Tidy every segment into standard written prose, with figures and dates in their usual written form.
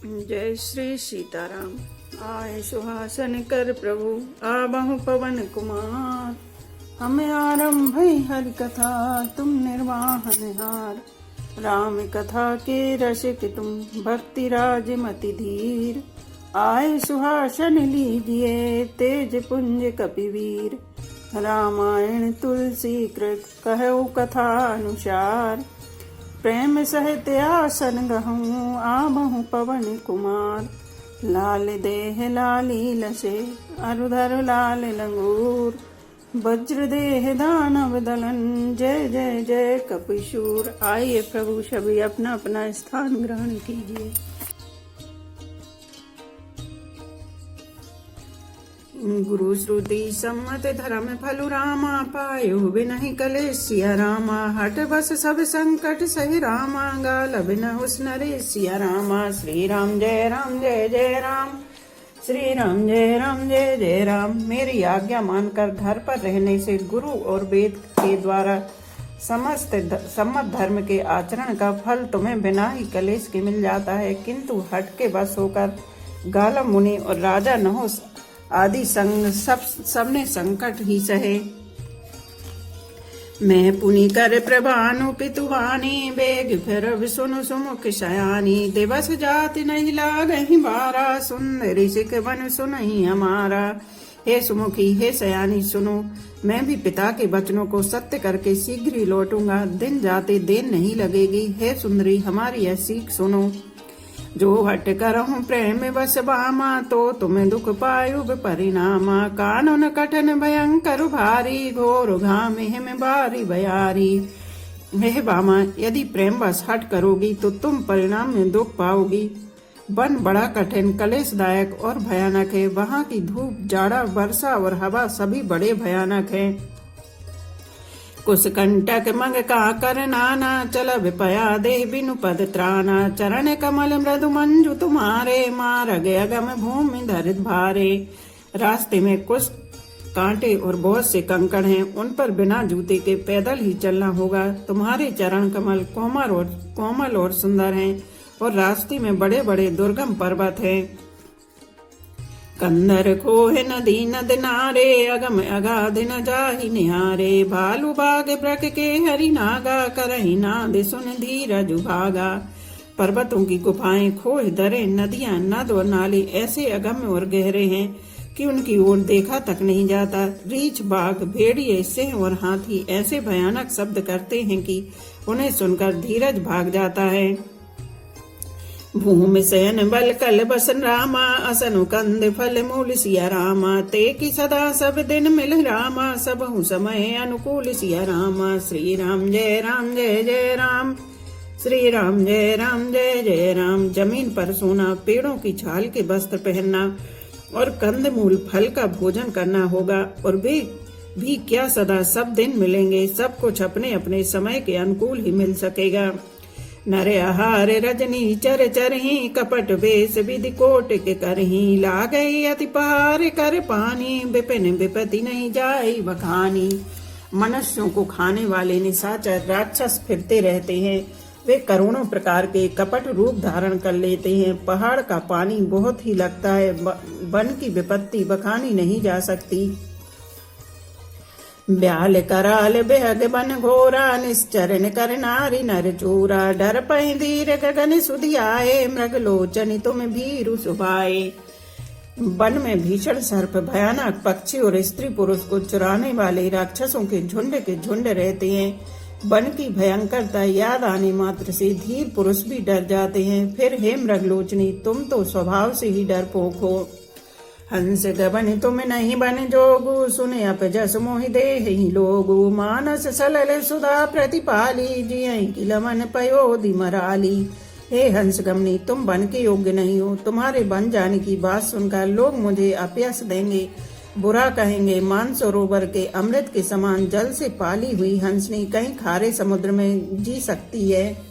जय श्री सीताराम। आए सुहासन कर प्रभु आबहु पवन कुमार। हमें आरंभ हरि कथा तुम निर्वाहन हार। राम कथा के रसिक तुम भक्ति राज मति धीर। आए सुहासन लीजिए तेज पुंज कपिवीर। रामायण तुलसी कृत कहु कथा अनुसार। प्रेम सहित आसन गहूँ आबहु पवन कुमार। लाल देह लाली लसे अरुधर लाल लंगूर। वज्र देह दानव दलन जय जय जय कपिशूर। आइए प्रभु सभी अपना अपना स्थान ग्रहण कीजिए। गुरु श्रुति सम्मत धर्म फलु रामा। पायो बिनहि कलेश सिया रामा। हट बस सब संकट सहि रामा। गाल बिनहु नरेश सिया रामा। श्री राम जय जय राम। श्री राम जय जय राम। मेरी आज्ञा मानकर घर पर रहने से गुरु और वेद के द्वारा सम्मत धर्म के आचरण का फल तुम्हें बिना ही कलेश के मिल जाता है। किंतु हट के बस होकर गालव मुनि और राजा नहुस आदि सबने संकट ही सहे। मैं पुनि कर प्रभानु पितुवानी। बेग फिर सुनु सुमुख शयानी। दिवस जाति नहीं लागहि बारा। सुंदरी सिख बन सुनहि हमारा। हे सुमुखी हे शयानी सुनो। मैं भी पिता के वचनों को सत्य करके शीघ्र ही लौटूंगा। दिन जाते देर नहीं लगेगी। हे सुंदरी हमारी यह सीख सुनो। जो हट करहूँ प्रेम बस बामा। तो तुम्हें दुख पायुग परिणामा। कानून कठिन भयंकर भारी। घोर घाम हिम बारी बयारी। हे बामा यदि प्रेम बस हट करोगी तो तुम परिणाम में दुख पाओगी। वन बड़ा कठिन कलेशदायक और भयानक है। वहाँ की धूप जाड़ा वर्षा और हवा सभी बड़े भयानक है। कुश कंटक मंग का कर नाना। चल विपया दे बिनु पद त्राना। चरण कमल मृदु मंजु तुम्हारे। मार गया गम भूमि धरित भारे। रास्ते में कुछ कांटे और बहुत से कंकड़ हैं। उन पर बिना जूते के पैदल ही चलना होगा। तुम्हारे चरण कमल कोमल और सुंदर हैं और रास्ते में बड़े बड़े दुर्गम पर्वत हैं। कंदर खोह नदी नद नारे। अगम अगाध न जाहि निहारे। भालू बाग ब्रक के हरि नागा। करहि नाद सुन धीरज भागा। पर्वतों की गुफाएं खोह दरें नदियां नद और नाले ऐसे अगम्य और गहरे हैं कि उनकी ओर देखा तक नहीं जाता। रीछ बाघ भेड़िए सिंह और हाथी ऐसे भयानक शब्द करते हैं कि उन्हें सुनकर धीरज भाग जाता है। भूमि शयन बल कल बसन रामा। असनु कंद फल मूल सिया रामा। ते की सदा सब दिन मिल रामा। सबहु समय अनुकूल सिया रामा। श्री राम जय जय राम। श्री राम जय जय राम। जमीन पर सोना पेड़ों की छाल के वस्त्र पहनना और कंद मूल फल का भोजन करना होगा। और वे भी क्या सदा सब दिन मिलेंगे। सब कुछ अपने अपने समय के अनुकूल ही मिल सकेगा। नरे आहार रजनी चर चरही। कपट वेश विधि कोट के करही। लागई अति पहार कर पानी। विपिन विपति नहीं जाई बखानी। मनुष्यों को खाने वाले निशाचर राक्षस फिरते रहते हैं। वे करोड़ों प्रकार के कपट रूप धारण कर लेते हैं। पहाड़ का पानी बहुत ही लगता है। वन की विपत्ति बखानी नहीं जा सकती। ब्याल कराल बेहग बन घोरा। निश्चरण कर नारी नर चोरा। डर पहि धीर गगन सुधियाए। मृग लोचन तुम भीरु सुभाए। वन में भीषण सर्प भयानक पक्षी और स्त्री पुरुष को चुराने वाले राक्षसों के झुंड रहते हैं। वन की भयंकरता याद आने मात्र से धीर पुरुष भी डर जाते हैं। फिर हे मृगलोचनी तुम तो स्वभाव से ही डरपोक हो। हंस गबन तुम नहीं बन जोगु। सुने अप जस मोहि देह ही लोगु। मानस सलल सुधा प्रतिपाली। जियहि किलमन पयोधि मराली। हे हंस गमनी तुम बन के योग्य नहीं हो। तुम्हारे बन जाने की बात सुनकर लोग मुझे अपयश देंगे, बुरा कहेंगे। मानसरोवर के अमृत के समान जल से पाली हुई हंसनी कहीं खारे समुद्र में जी सकती है।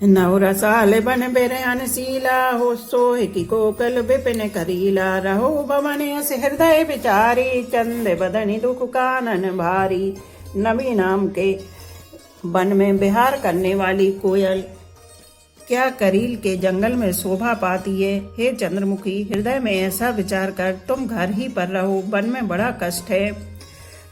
नवरसाल बन बेरनशीला। हो सोह की कोकल विपिन करीला। रहो भवन अस हृदय विचारी। चंद बदनी दुख कानन भारी। नबी नाम के वन में विहार करने वाली कोयल क्या करील के जंगल में शोभा पाती है। हे चंद्रमुखी, हृदय में ऐसा विचार कर तुम घर ही पर रहो, वन में बड़ा कष्ट है।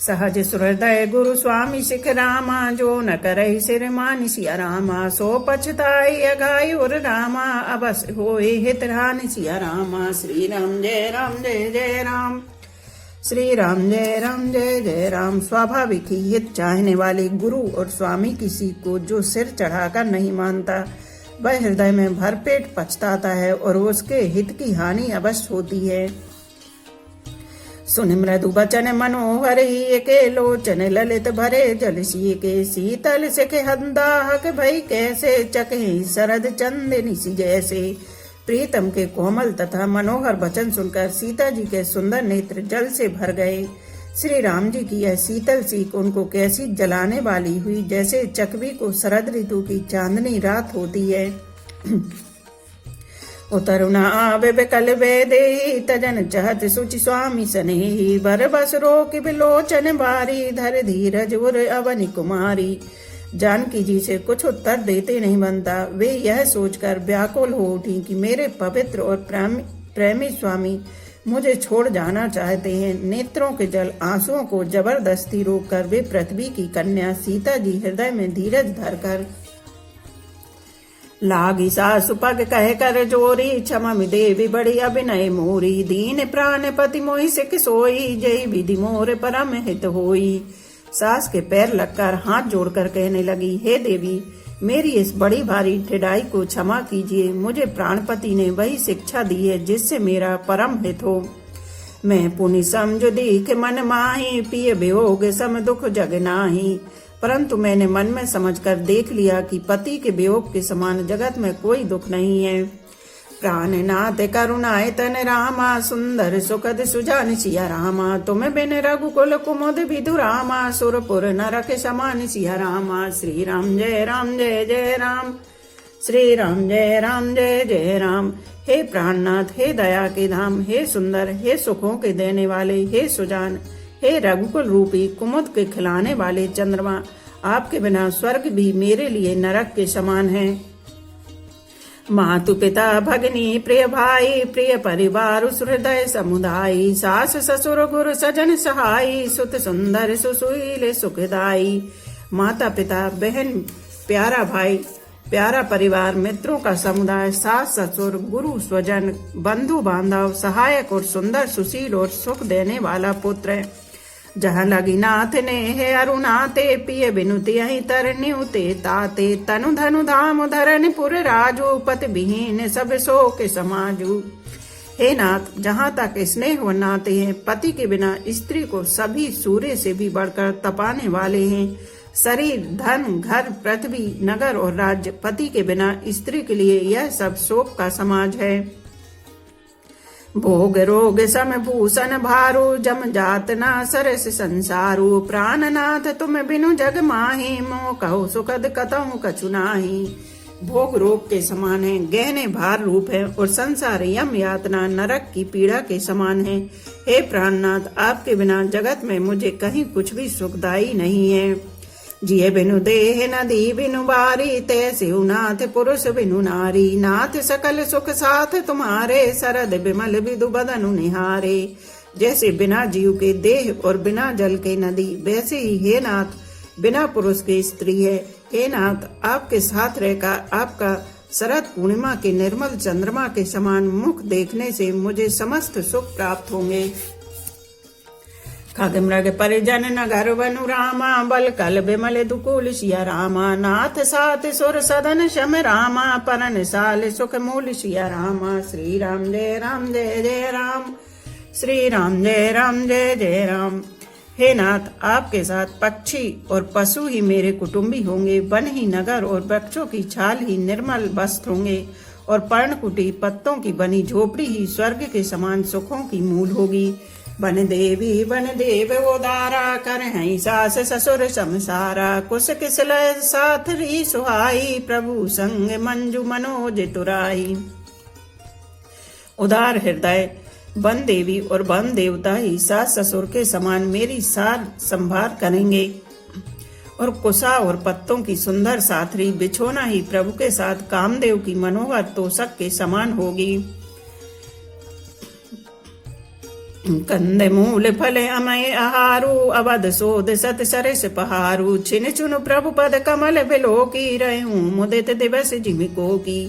सहज सुहृदय गुरु स्वामी सिख रामा, जो न करहि सिर मान सिया रामा। सो पछताई अघाई उर रामा, अबस होए हित रान सिया रामा। श्री राम जय राम जय जय राम। श्री राम जय राम जय जय राम। स्वाभाविक ही हित चाहने वाले गुरु और स्वामी किसी को जो सिर चढ़ाकर नहीं मानता, वह हृदय में भरपेट पछताता है और उसके हित की हानि अवश्य होती है। सुन मृदु बचन मनोहर ही के लोचन, ललित भरे जल सी के। शीतल सिख हंदाहक भई कैसे, चकहि शरद चंदनी सी जैसे। प्रीतम के कोमल तथा मनोहर वचन सुनकर सीता जी के सुंदर नेत्र जल से भर गए। श्री राम जी की यह शीतल सीख उनको कैसी जलाने वाली हुई, जैसे चकवी को शरद ऋतु की चांदनी रात होती है। उतरुणा आवे विकल वेदे, तजन चहत सुचि स्वामी सनेही। बर बस रोक बिलोचन बारी, धर धीरज उर अवनि कुमारी। जानकी जी से कुछ उत्तर देते नहीं बनता। वे यह सोचकर व्याकुल हो उठी कि मेरे पवित्र और प्रेमी स्वामी मुझे छोड़ जाना चाहते हैं। नेत्रों के जल आंसुओं को जबरदस्ती रोककर वे पृथ्वी की कन्या सीता जी हृदय में धीरज धरकर लागी सासु पग कह कर जोरी। क्षम देवी बड़ी अभिनय मोरी, दीन प्राण पति मोहि सिख सोई। जय विधि मोर परम हित होई। सास के पैर लगकर हाथ जोड़कर कहने लगी, हे देवी, मेरी इस बड़ी भारी ठिडाई को क्षमा कीजिए। मुझे प्राणपति ने वही शिक्षा दी है जिससे मेरा परम हित हो। मैं पुनि समझ दीख मन माही, पिय वियोग सम दुख जग नाही। परंतु मैंने मन में समझकर देख लिया कि पति के वियोग के समान जगत में कोई दुख नहीं है। प्राणनाथ करुणाय तन रामा, सुंदर सुखद सुजान सिया रामा। तुम बिन रघुकुल कुमुद विधु रामा, सुरपुर नरक समान सिया रामा। श्री राम जय राम जय जय राम। श्री राम जय राम जय जय राम। हे प्राणनाथ, हे दया के धाम, हे सुंदर, हे सुखों के देने वाले, हे सुजान, हे रघुकुल रूपी कुमुद के खिलाने वाले चंद्रमा, आपके बिना स्वर्ग भी मेरे लिए नरक के समान है। मातु पिता भगनी प्रिय भाई, प्रिय परिवार हृदय समुदायी। सास ससुर गुरु सजन सहाई, सुत सुंदर सुशील सुखदाई। माता पिता बहन प्यारा भाई, प्यारा परिवार, मित्रों का समुदाय, सास ससुर गुरु स्वजन बंधु बांधव, सहायक और सुंदर सुशील और सुख देने वाला पुत्र। जहाँ लगी नाथ ने है अरुणाते, पिय बिनुति यही तरन्युते ताते। तनु धनु धाम धरन पुर राजू, पति विहीन सब सो के समाजू। हे नाथ, जहाँ तक स्नेह व नाते हैं, पति के बिना स्त्री को सभी सूर्य से भी बढ़कर तपाने वाले हैं। शरीर, धन, घर, पृथ्वी, नगर और राज्य, पति के बिना स्त्री के लिए यह सब शोक का समाज है। भोग रोग सम भूषण भारू, जम जात ना सरस संसारू। प्राणनाथ तुम बिनु जग माही, मोह कहो सुखद कतहु कछु नाही। भोग रोग के समान है, गहने भार रूप है और संसार यम यातना नरक की पीड़ा के समान है। हे प्राणनाथ, आपके बिना जगत में मुझे कहीं कुछ भी सुखदायी नहीं है। जिये बिनु देह नदी बिनु बारी, तैसे नाथ पुरुष बिनु नारी। नाथ सकल सुख साथ तुम्हारे, सरद बिमल विदु बदनु निहारे। जैसे बिना जीव के देह और बिना जल के नदी, वैसे ही हे नाथ बिना पुरुष के स्त्री है। हे नाथ, आपके साथ रहकर आपका शरद पूर्णिमा के निर्मल चंद्रमा के समान मुख देखने से मुझे समस्त सुख प्राप्त होंगे। खग मृग परिजन नगर बनु रामा, बल कल बिमल दुकुल सिया रामा। नाथ साथ सुर सदन शम रामा, परन साल सुख मूल सिया रामा। श्री राम जय राम जय जय राम। श्री राम जय राम जय जय राम। हे नाथ, आपके साथ पक्षी और पशु ही मेरे कुटुंबी होंगे। वन ही नगर और वृक्षों की छाल ही निर्मल वस्त्र होंगे और पर्णकुटी पत्तों की बनी झोपड़ी ही स्वर्ग के समान सुखों की मूल होगी। बन देवी बन देव उदारा, कर हैं सास ससुर समसारा। कुश किसल साथ री सुहाई, प्रभु संग मंजू मनोज तुराई। उदार हृदय वन देवी और वन देवता ही सास ससुर के समान मेरी सार संभार करेंगे और कुसा और पत्तों की सुंदर साथरी बिछोना ही प्रभु के साथ कामदेव की मनोहर तोषक के समान होगी। कंदे मूल फल अमय आहारू अवध सोद सत सरस पहारू छिन चुन प्रभु पद कमल बिलो की रहूं मुदित दिवस जिमिको की।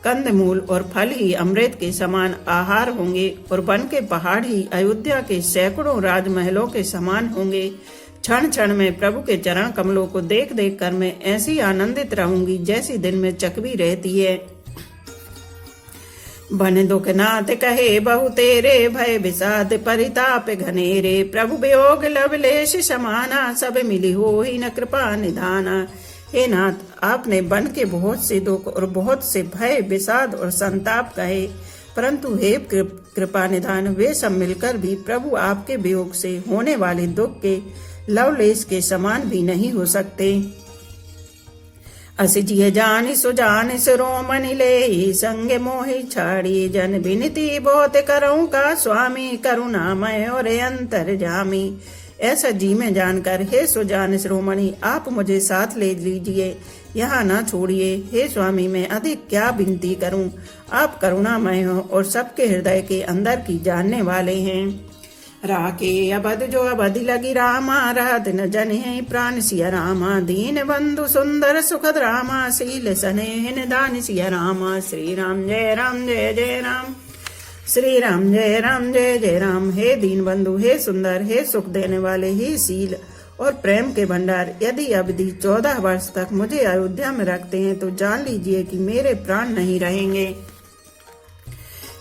कंद मूल और फल ही अमृत के समान आहार होंगे और वन के पहाड़ ही अयोध्या के सैकड़ों राजमहलों के समान होंगे। क्षण क्षण में प्रभु के चरण कमलों को देख देख कर मैं ऐसी आनंदित रहूंगी जैसी दिन में चकवी रहती है। बन दुख नाथ कहे बहु तेरे भय विषाद परिताप घनेरे प्रभु वियोग लवलेश समाना सब मिली हो ही न कृपा निधाना। हे नाथ, आपने बन के बहुत से दुख और बहुत से भय विषाद और संताप कहे, परंतु हे कृपा निधान वे सब मिलकर भी प्रभु आपके वियोग से होने वाले दुख के लवलेश के समान भी नहीं हो सकते। अस जिय जान सुजान सिरोमणि ले संग मोहि छाड़ी जन विनती बहुत करऊं का स्वामी करुणामय और अंतर जामी। ऐसा जी में जानकर हे सुजान शिरोमणि आप मुझे साथ ले लीजिए, यहाँ न छोड़िए। हे स्वामी मैं अधिक क्या विनती करूं, आप करुणामय हो और सबके हृदय के अंदर की जानने वाले हैं। राके अबध जो अबधि लगी रामा रहत न जन है प्राण सिया रामा दीन बंधु सुंदर सुखद रामा शील सनेह निदान सिया रामा। श्री राम जय राम जय जय राम। श्री राम जय जय राम। हे दीन बंधु, हे सुंदर, हे सुख देने वाले, हे शील और प्रेम के भंडार, यदि अवधि 14 वर्ष तक मुझे अयोध्या में रखते हैं तो जान लीजिए कि मेरे प्राण नहीं रहेंगे।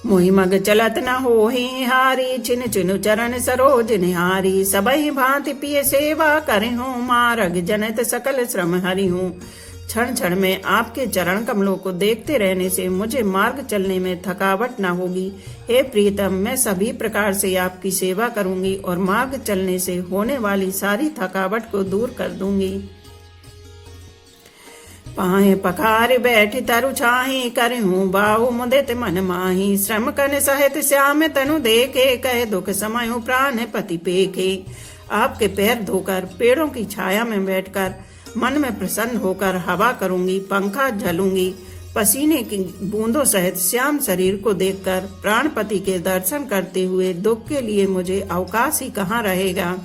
मोहि मग चलत न हो ही हारी छिन छिनु चरण सरोज निहारी सबहि भांति पिय सेवा करे हूँ मार्ग जनत सकल श्रम हरि हूँ। क्षण क्षण में आपके चरण कमलों को देखते रहने से मुझे मार्ग चलने में थकावट न होगी। हे प्रीतम, मैं सभी प्रकार से आपकी सेवा करूंगी और मार्ग चलने से होने वाली सारी थकावट को दूर कर दूंगी। पाए पखार बैठ तरु छाही करहूँ बाहु मुदित मन माही श्रम कन सहित श्याम तनु देखे कह दुख समय प्राण पति पेखे। आपके पैर धोकर पेड़ों की छाया में बैठकर मन में प्रसन्न होकर हवा करूंगी, पंखा झलूंगी, पसीने की बूंदों सहित श्याम शरीर को देखकर प्राणपति के दर्शन करते हुए दुख के लिए मुझे अवकाश ही कहाँ रहेगा।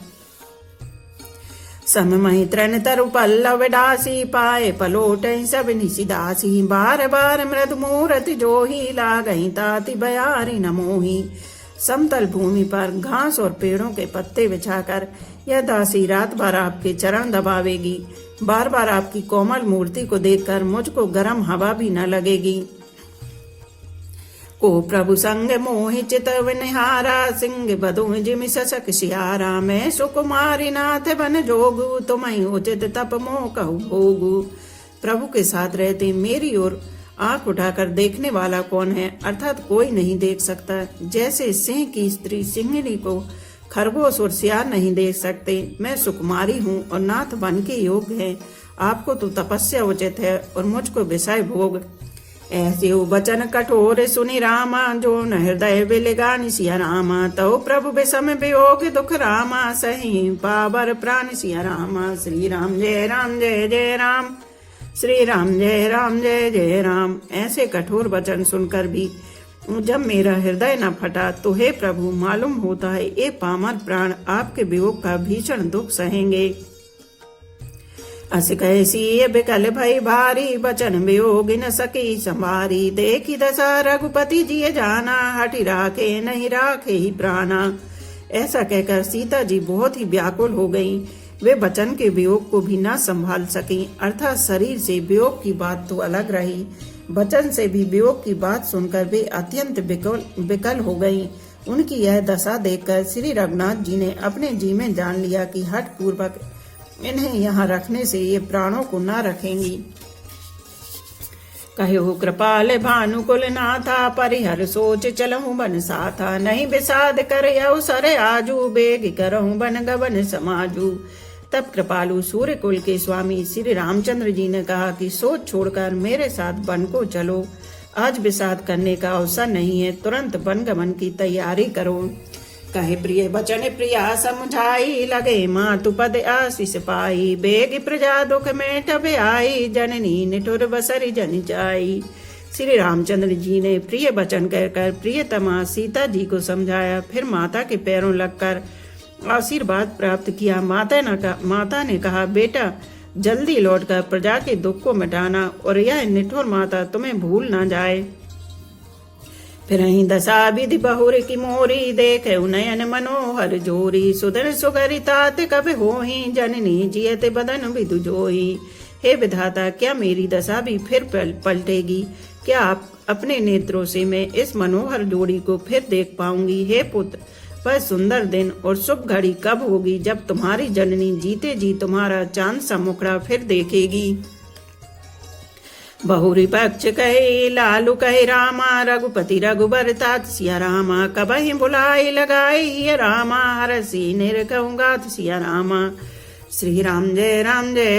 सममहि तृण तरु पल्लव डासी पाए पलोट सब निशिदासी बार बार मृद मूरत जोही लागही ताति बयारी नमोही। समतल भूमि पर घास और पेड़ों के पत्ते बिछाकर यह दासी रात भर आपके चरण दबावेगी। बार बार आपकी कोमल मूर्ति को देखकर मुझको गर्म हवा भी न लगेगी। को प्रभु संग मोहि चितव निहारा सिंह बधु जिमि ससक सियारा मैं सुकुमारी नाथ बन जोगु तुम्हें उचित तप मोह कहु भोगु। प्रभु के साथ रहते मेरी ओर आंख उठाकर देखने वाला कौन है, अर्थात कोई नहीं देख सकता। जैसे सिंह की स्त्री सिंहनी को खरगोश और सियार नहीं देख सकते, मैं सुकुमारी हूँ और नाथ बन के योग्य है। आपको तो तपस्या उचित है और मुझको विषय भोग। ऐसे वचन कठोर सुनि रामा जो न हृदय विलगानि सिया रामा तो प्रभु विषम वियोग दुख रामा सही पावर प्राण सिया रामा। श्री राम जय जय राम। श्री राम जय जय राम। ऐसे कठोर वचन सुनकर भी जब मेरा हृदय न फटा तो हे प्रभु मालूम होता है ये पामर प्राण आपके वियोग का भीषण दुख सहेंगे। अस कैसी बिकल भई भारी बचन वियोग न सकी संभारी देखी दशा रघुपति जी जाना हटि राखे नहीं राखे ही प्राणा। ऐसा कहकर सीता जी बहुत ही व्याकुल हो गईं। वे बचन के वियोग को भी न संभाल सकी, अर्थात शरीर से वियोग की बात तो अलग रही, बचन से भी वियोग की बात सुनकर वे अत्यंत विकल हो गईं। उनकी यह दशा देखकर श्री रघुनाथ जी ने अपने जी में जान लिया कि हठ पूर्वक इन्हें यहाँ रखने से ये प्राणों को न रखेंगी। कहो कृपाल भानुकुल नाथा परिहर सोच चलहु बन साथा नहीं विषाद कर अवसर आजू बेग करहु बन गवन समाजू। तब कृपालु सूर्य कुल के स्वामी श्री रामचंद्र जी ने कहा कि सोच छोड़कर मेरे साथ वन को चलो, आज विषाद करने का अवसर नहीं है, तुरंत वन गमन की तैयारी करो। कहे प्रिय बचन प्रिया समझाई, लगे मातु पद आशीष पाई। बेग प्रजा दुख में टब आई, जननी निठुर बसरी जन जाई। श्री रामचंद्र जी ने प्रिय वचन कहकर प्रियतमा सीता जी को समझाया। फिर माता के पैरों लगकर आशीर्वाद प्राप्त किया। माता ने कहा, बेटा जल्दी लौटकर प्रजा के दुख को मिटाना और यह निठुर माता तुम्हें भूल न जाए। फिर ही दशा विधि बहुर की मोरी, देखे नयन मनोहर जोरी। सुदन सुगरी तात कब होही, जननी जियते बदन विदु जोही। हे विधाता, क्या मेरी दशा भी फिर पलटेगी? क्या आप अपने नेत्रों से मैं इस मनोहर जोड़ी को फिर देख पाऊंगी? हे पुत्र, वह सुंदर दिन और शुभ घड़ी कब होगी जब तुम्हारी जननी जीते जी तुम्हारा चांद सा मुखड़ा फिर देखेगी? बहुरी पक्ष कहे लालू कहे रामा, रघुपति रघुबर तात सिया रामा। कबहि बुलाई लगाई हिय रामा, हरसी निरखऊंगात सिया रामा। श्री राम जय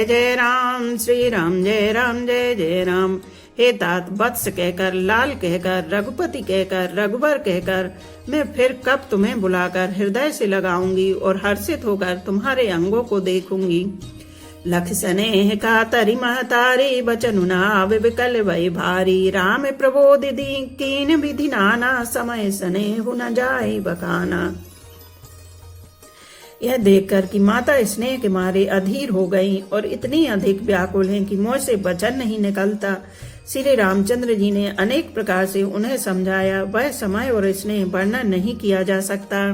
जय राम, श्री राम जय जय राम। हे तात, वत्स कहकर, लाल कहकर, रघुपति कहकर, रघुबर कहकर मैं फिर कब तुम्हें बुलाकर हृदय से लगाऊंगी और हर्षित होकर तुम्हारे अंगों को देखूंगी। लख स्नेह का तरि महतारी, बचनु नाव विकल भय भारी। राम प्रबोधि कीन विधि नाना, समय स्नेह न जाए बखाना। यह देखकर कि माता स्नेह के मारे अधीर हो गईं और इतनी अधिक व्याकुल हैं कि मुंह से वचन नहीं निकलता, श्री रामचंद्र जी ने अनेक प्रकार से उन्हें समझाया। वह समय और स्नेह वर्णन नहीं किया जा सकता।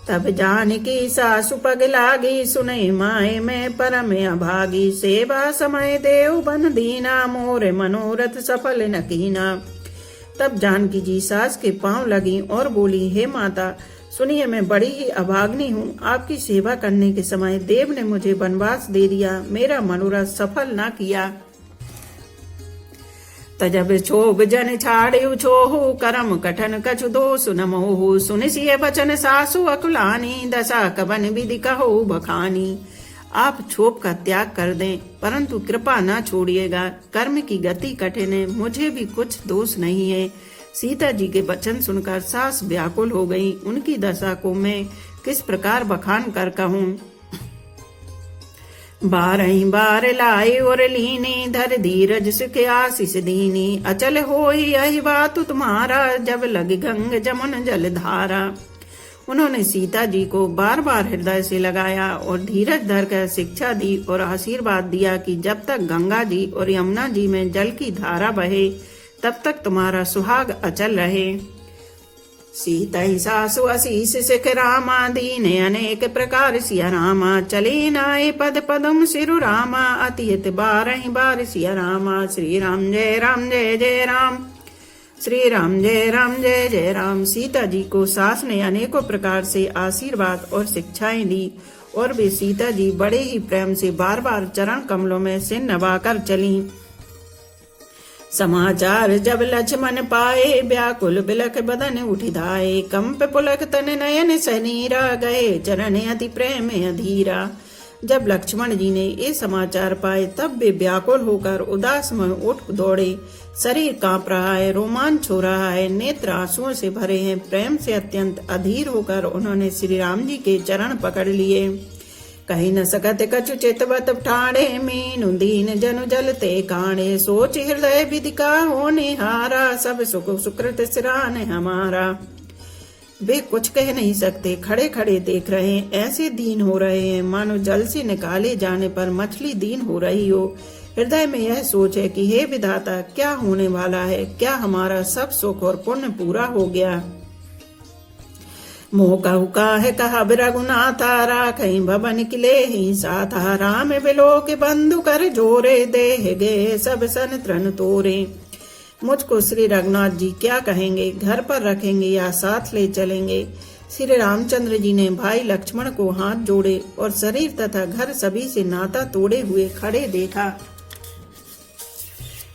तब जानकी सासु पग लागी, सुने माए में परम अभागी। सेवा समय देव बन दीना, मोरे मनोरथ सफल न कीना। तब जानकी जी सास के पांव लगी और बोली, हे माता सुनिए, मैं बड़ी ही अभाग्नि हूँ। आपकी सेवा करने के समय देव ने मुझे वनवास दे दिया, मेरा मनोरथ सफल न किया। तजब छोग जन छाड़ियु छोहु, करम कठन कछु दोष न मोहु। सुनिसिय बचन सासु अकुलानी, दशा कवन विधि कहो बखानी। आप क्षोभ का त्याग कर दें, परंतु कृपा न छोड़िएगा। कर्म की गति कठिन है, मुझे भी कुछ दोष नहीं है। सीता जी के वचन सुनकर सास व्याकुल हो गई। उनकी दशा को मैं किस प्रकार बखान कर कहूँ। बारही बार लाई और लीनी, धर धीरज सुख आशीष दीनी। अचल होई यही बात तुम्हारा, जब लग गंग जमुन जल धारा। उन्होंने सीता जी को बार बार हृदय से लगाया और धीरज धर कर शिक्षा दी और आशीर्वाद दिया कि जब तक गंगा जी और यमुना जी में जल की धारा बहे तब तक तुम्हारा सुहाग अचल रहे। सीता सासु आशीष सिख रामा, दीने अनेक प्रकार सिया रामा। चले नाए पद पदम सिरु रामा, अतियत बारहि बार सिया रामा। श्री राम जय जय राम, श्री राम जय जय राम। सीता जी को सास ने अनेकों प्रकार से आशीर्वाद और शिक्षाएं दी और वे सीता जी बड़े ही प्रेम से बार बार चरण कमलों में सिर नवाकर चली। समाचार जब लक्ष्मण पाए, व्याकुल बिलख बदन उठि धाये। कंप पुलक तन नयन सनीरा, गए चरण अति प्रेम अधीरा। जब लक्ष्मण जी ने ये समाचार पाए तब वे व्याकुल होकर उदास में उठ दौड़े। शरीर कांप रहा है, रोमांच हो रहा है, नेत्र आंसुओं से भरे हैं। प्रेम से अत्यंत अधीर होकर उन्होंने श्री राम जी के चरण पकड़ लिए। कही न सकत कछु चितवत ठाणे, मीनु दीन जनु जलते काणे। सोच हृदय विधि का होने हारा, सब सुख सुकृत सिरान हमारा। वे कुछ कह नहीं सकते, खड़े खड़े देख रहे हैं। ऐसे दीन हो रहे हैं मानो जल से निकाले जाने पर मछली दीन हो रही हो। हृदय में यह सोच है कि हे विधाता, क्या होने वाला है? क्या हमारा सब सुख और पुण्य पूरा हो गया? मोह कहु काहे कहा रघुनाथा, राखई भवन किले ही साथा। राम बिलो के बंधु कर जोरे, देह गे सब सन त्रन तोरे। मुझको श्री रघुनाथ जी क्या कहेंगे? घर पर रखेंगे या साथ ले चलेंगे? श्री रामचंद्र जी ने भाई लक्ष्मण को हाथ जोड़े और शरीर तथा घर सभी से नाता तोड़े हुए खड़े देखा।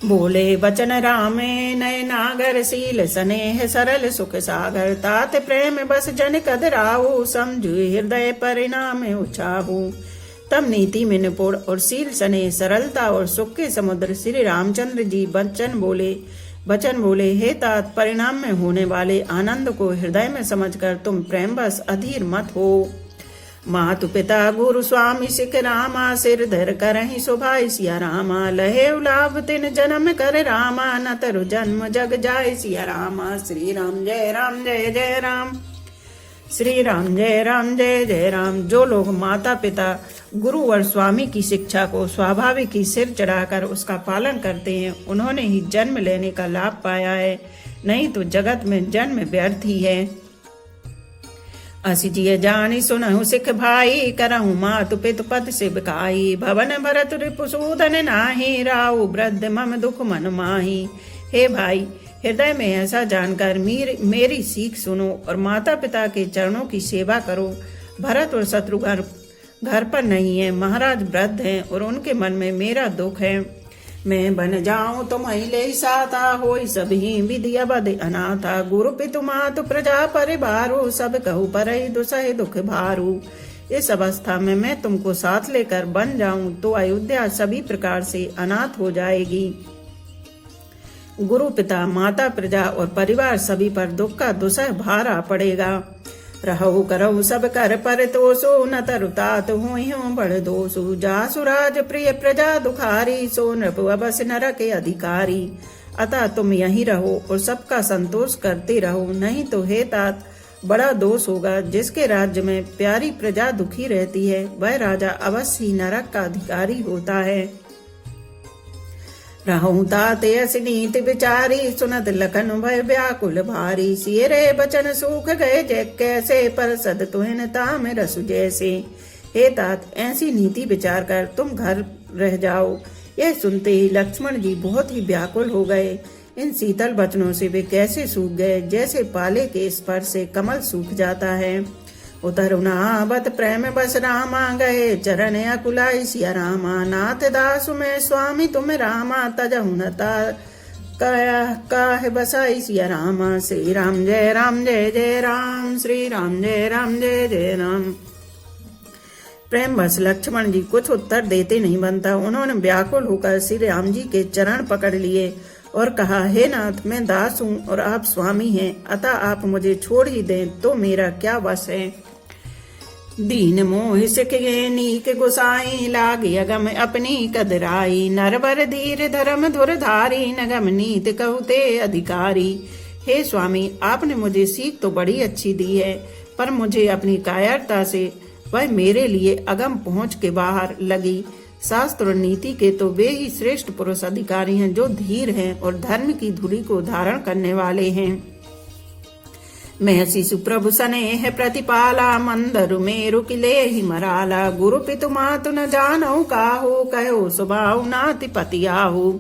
बोले वचन रामे नय नागर, शील स्नेह सरल सुख सागर। तात प्रेम बस जन कद राहु, समझु हृदय परिणाम उछाहु। तब नीति में निपुण और शील स्नेह सरलता और सुख के समुद्र श्री रामचंद्र जी वचन बोले। बचन बोले, हे तात, परिणाम में होने वाले आनंद को हृदय में समझकर तुम प्रेम बस अधीर मत हो। मातु पिता गुरु स्वामी सिख रामा, सिर धर करहि शोभाई सिया रामा। लहे उलाभ तिन जन्म कर रामा, न तरु जन्म जग जाय सिया रामा। श्री राम जय राम जय जय राम, श्री राम जय राम जय जय राम। जो लोग माता पिता गुरु और स्वामी की शिक्षा को स्वाभाविक ही सिर चढ़ाकर उसका पालन करते हैं, उन्होंने ही जन्म लेने का लाभ पाया है, नहीं तो जगत में जन्म व्यर्थ ही है। असि जिय जानि सुनहु सिख भाई, करहु मातु पितु पद सिबकाई। भवन भरत रिपुसूदन नाही, राउ वृद्ध मम दुख मन माही। हे भाई, हृदय में ऐसा जानकर मेरी सीख सुनो और माता पिता के चरणों की सेवा करो। भरत और शत्रुघ्न घर पर नहीं है, महाराज वृद्ध हैं और उनके मन में मेरा दुख है। मैं बन जाऊं तो महिले साता, होई सभी विधि अबध अनाथा। गुरु पितु मातु प्रजा परिवारु, सब कहु परहि दुसहि दुख भारू। इस अवस्था में मैं तुमको साथ लेकर बन जाऊं तो अयोध्या सभी प्रकार से अनाथ हो जाएगी। गुरु पिता माता प्रजा और परिवार सभी पर दुख का दुसह भार आ पड़ेगा। रहु करहु सब कर पर तोसो, न तरु तात हुई बड़ दोसु। जासु राज प्रिय प्रजा दुखारी, सो नृप अवश्य नरक अधिकारी। अतः तुम यहीं रहो और सबका संतोष करते रहो, नहीं तो हे तात बड़ा दोष होगा। जिसके राज्य में प्यारी प्रजा दुखी रहती है, वह राजा अवश्य ही नरक का अधिकारी होता है। रहूं ताते असि नीति विचारी, सुनत लखन भय व्याकुल भारी। सिय रे बचन सूख गए जय कैसे, पर सद तुहिन ताम रसु जैसे। हे तात, ऐसी नीति विचार कर तुम घर रह जाओ। यह सुनते ही लक्ष्मण जी बहुत ही व्याकुल हो गए। इन शीतल वचनों से वे कैसे सूख गए, जैसे पाले के स्पर्श से कमल सूख जाता है। उतरुनावत प्रेम बस रामा, गए चरण अकुलाई सिया रामा। नाथ दासु में स्वामी तुम रामा, तजहु न काहे बसाई सिया रामा। श्री राम जय राम जय जय राम, श्री राम जय राम जय जय राम। प्रेम बस लक्ष्मण जी कुछ उत्तर देते नहीं बनता। उन्होंने व्याकुल होकर श्री राम जी के चरण पकड़ लिए और कहा, हे नाथ, मैं दास हूँ और आप स्वामी हैं, अतः आप मुझे छोड़ ही दें तो मेरा क्या वश है। दीन मोह सिख गे नीक गुसाई, लागी अगम अपनी कदराई। नरवर धीर धर्म धुरधारी, नगम नीत कहते अधिकारी। हे स्वामी, आपने मुझे सीख तो बड़ी अच्छी दी है, पर मुझे अपनी कायरता से वह मेरे लिए अगम पहुंच के बाहर लगी। शास्त्र और नीति के तो वे ही श्रेष्ठ पुरुष अधिकारी हैं जो धीर हैं और धर्म की धुरी को धारण करने वाले हैं। महसी सुप्रभु स्नेह प्रतिपाला, मंदरु मेरु किले ही मराला। गुरु पितु मातु न जानऊ काहू, कहो स्वभाव नाति पति आहू।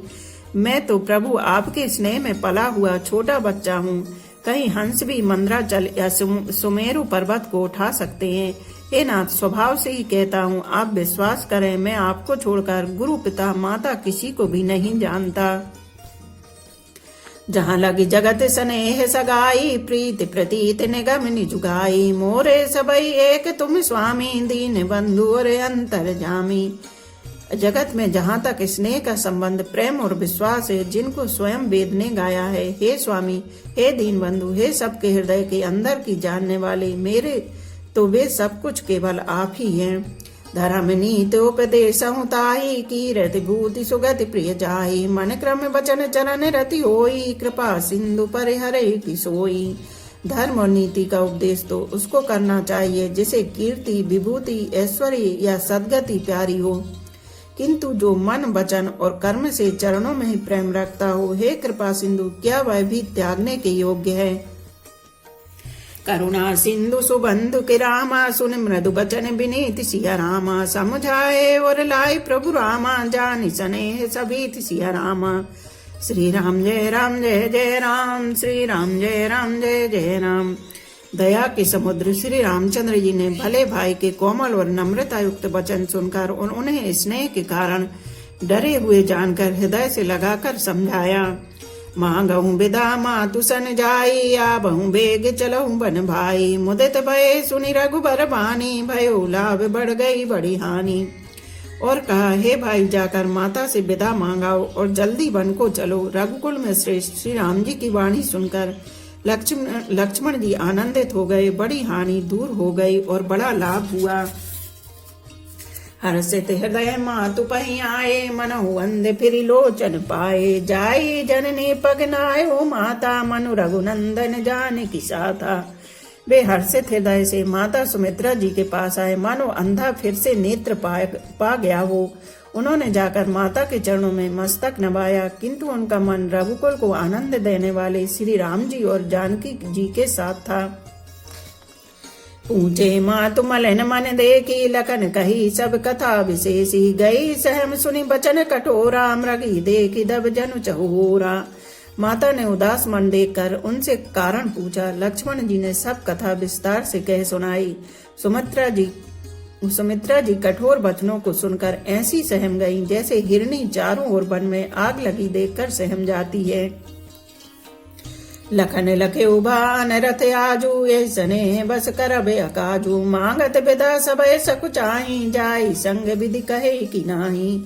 मैं तो प्रभु आपके स्नेह में पला हुआ छोटा बच्चा हूँ। कहीं हंस भी मंदराचल या सुमेरु पर्वत को उठा सकते हैं। हे नाथ, स्वभाव से ही कहता हूँ, आप विश्वास करें, मैं आपको छोड़कर गुरु पिता माता किसी को भी नहीं जानता। जहाँ लगी जगत स्नेह सगाई, प्रीति प्रतीत निगम निजुगाई। मोरे सबई एक तुम स्वामी, दीन बंधु और अंतर जामी। जगत में जहाँ तक स्नेह का संबंध प्रेम और विश्वास है, जिनको स्वयं वेद ने गाया है, हे स्वामी, हे दीन बंधु, हे सबके हृदय के अंदर की जानने वाले, मेरे तो वे सब कुछ केवल आप ही हैं। धर्म नीत उपदेश ताही, कीरति भूति सुगति प्रिय जाही। मन क्रम वचन चरण रति होई, कृपा सिंधु पर हरे की सोई। धर्म और नीति का उपदेश तो उसको करना चाहिए जिसे कीर्ति, विभूति, ऐश्वर्य या सद्गति प्यारी हो, किंतु जो मन वचन और कर्म से चरणों में ही प्रेम रखता हो, हे कृपा सिंधु, क्या वह भी त्यागने के योग्य है। करुणा सिंधु सुबंधु के रामा, सुन मृदु बचन विनीत सिया रामा। समझाए और लाई प्रभु रामा, जानि स्नेह सभी सिया रामा। श्री राम जय राम जय जय राम, श्री राम जय राम जय जय राम। दया के समुद्र श्री रामचंद्र जी ने भले भाई के कोमल और नम्रता युक्त वचन सुनकर और उन्हें स्नेह के कारण डरे हुए जानकर हृदय से लगाकर समझाया। मांगहु विदा मातु सन जाई, आबहु बेग चलहु बन भाई। मुदित भय सुनि रघुबर बानी, भयो लाभ बढ़ गई बड़ी हानि। और कहा, हे भाई, जाकर माता से विदा मांगाओ और जल्दी वन को चलो। रघुकुल में श्रेष्ठ श्री राम जी की वाणी सुनकर लक्ष्मण जी आनंदित हो गए। बड़ी हानि दूर हो गई और बड़ा लाभ हुआ। हर्षित हृदय मातु पहि आए, मनहु अंध फिर लोचन पाए। जाई जननी पग नायो माता, मनु रघुनंदन जानकी साथा। वे हर्षित हृदय से माता सुमित्रा जी के पास आए, मानो अंधा फिर से नेत्र पा गया हो। उन्होंने जाकर माता के चरणों में मस्तक नवाया, किंतु उनका मन रघुकुल को आनंद देने वाले श्री राम जी और जानकी जी के साथ था। पूछे मातु मलिन मन देखी, लखन कही सब कथा विशेषी। गई सहम सुनी बचन कठोरा, मृगी देखी दब जनु चहोरा। माता ने उदास मन देखकर उनसे कारण पूछा। लक्ष्मण जी ने सब कथा विस्तार से कह सुनाई। सुमित्रा जी कठोर वचनों को सुनकर ऐसी सहम गईं जैसे हिरनी चारों ओर वन में आग लगी देखकर सहम जाती है। लखन लखे उभान रथ आजू, ये सने बस करबे अकाजू। मांगत विदा सबे सकुचाई, जाई संग विधि कहे कि नाही।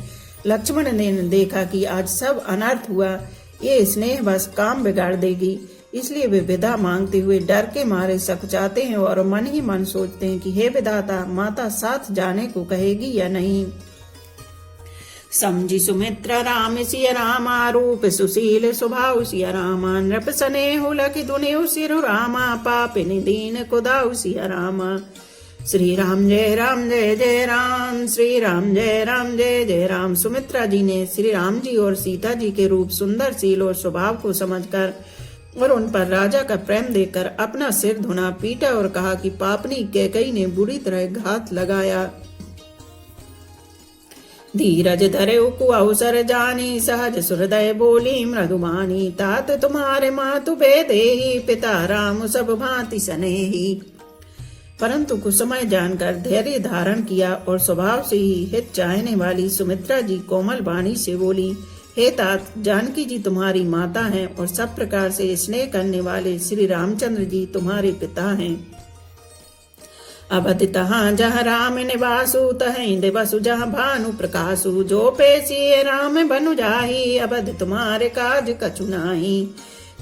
लक्ष्मण ने देखा कि आज सब अनर्थ हुआ, ये स्नेह बस काम बिगाड़ देगी, इसलिए वे विदा मांगते हुए डर के मारे सकुचाते हैं और मन ही मन सोचते हैं कि हे विधाता, माता साथ जाने को कहेगी या नहीं। समझी सुमित्रा राम सिय रामा, रूप सुशील स्वभाव सिय रामा। नृप स्नेहु लखि दुनिउ सिरु रामा, पापिनि दीन कुदाउ सिय रामा। श्री राम जय जय राम, श्री राम जय जय राम। सुमित्रा जी ने श्री राम जी और सीता जी के रूप, सुंदर शील और स्वभाव को समझकर और उन पर राजा का प्रेम देखकर अपना सिर धुना, पीटा और कहा कि पापनी कैकई ने बुरी तरह घात लगाया। धीरज धरे उकु अवसर जानी, सहज सुहृदय बोली मृदुबानी। तात तुम्हारे मातु भेदेहि, पिता राम सब भांति सनेही। परंतु कुछ समय जानकर धैर्य धारण किया और स्वभाव से ही हित चाहने वाली सुमित्रा जी कोमल वाणी से बोली, हे तात, जानकी जी तुम्हारी माता हैं और सब प्रकार से स्नेह करने वाले श्री रामचंद्र जी तुम्हारे पिता हैं। अवधि तहाँ जहाँ राम निवासु, तहीं दिवसु जहाँ भानु प्रकाशु। जो पेशी राम बनु जाही, अवधि तुम्हारे काज कछु नाही।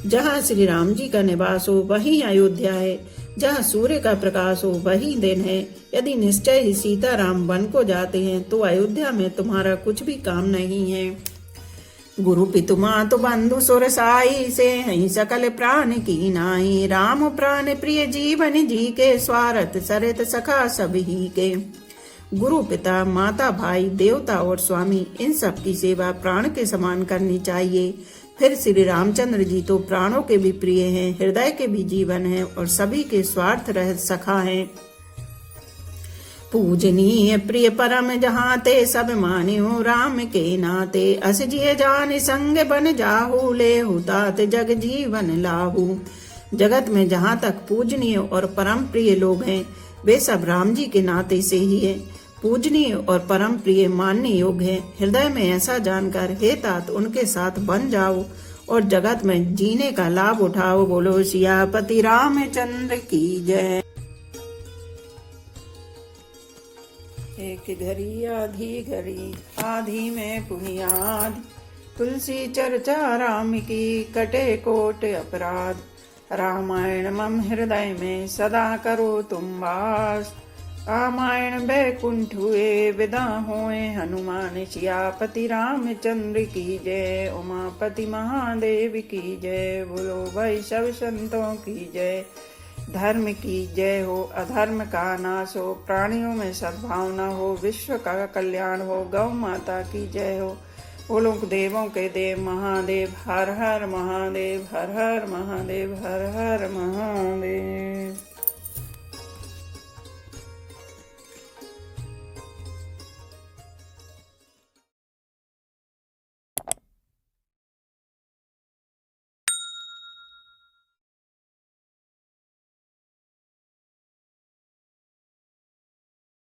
जहाँ श्री राम जी का निवास हो वही अयोध्या है, जहाँ सूर्य का प्रकाश हो वही दिन है। यदि निश्चय ही सीता राम वन को जाते हैं तो अयोध्या में तुम्हारा कुछ भी काम नहीं है। गुरु पितु मातु बंधु सुर साई, से हई सकल प्राण की नाई। राम प्राण प्रिय जीवन जी के, स्वार्थ सरित सखा सभी के। गुरु पिता माता भाई देवता और स्वामी, इन सब की सेवा प्राण के समान करनी चाहिए। फिर श्री रामचंद्र जी तो प्राणों के भी प्रिय हैं, हृदय के भी जीवन हैं और सभी के स्वार्थ रहित सखा हैं। पूजनीय प्रिय परम जहाँ ते, सब मान्यो राम के नाते। अस जिय जान संग बन जाहू, लेहु तात जग जीवन लाहू। जगत में जहाँ तक पूजनीय और परम प्रिय लोग हैं, वे सब राम जी के नाते से ही है। पूजनीय और परम प्रिय मानने योग्य है। हृदय में ऐसा जानकर हे तात उनके साथ बन जाओ और जगत में जीने का लाभ उठाओ। बोलो सियापति रामचंद्र की जय। एक घड़ी आधी घड़ी, आधी में पुनियाद। तुलसी चर्चा राम की, कटे कोट अपराध। रामायण मम हृदय में, सदा करो तुम वास। रामायण बैकुंठ हुए, विदा होए हनुमान। सियापति रामचंद्र की जय, उमापति महादेव की जय। बोलो भाई सब संतों की जय। धर्म की जय हो, अधर्म का नाश हो, प्राणियों में सद्भावना हो, विश्व का कल्याण हो। गौ माता की जय हो। बोलो देवों के देव महादेव, हर हर महादेव, हर हर महादेव, हर हर महादेव।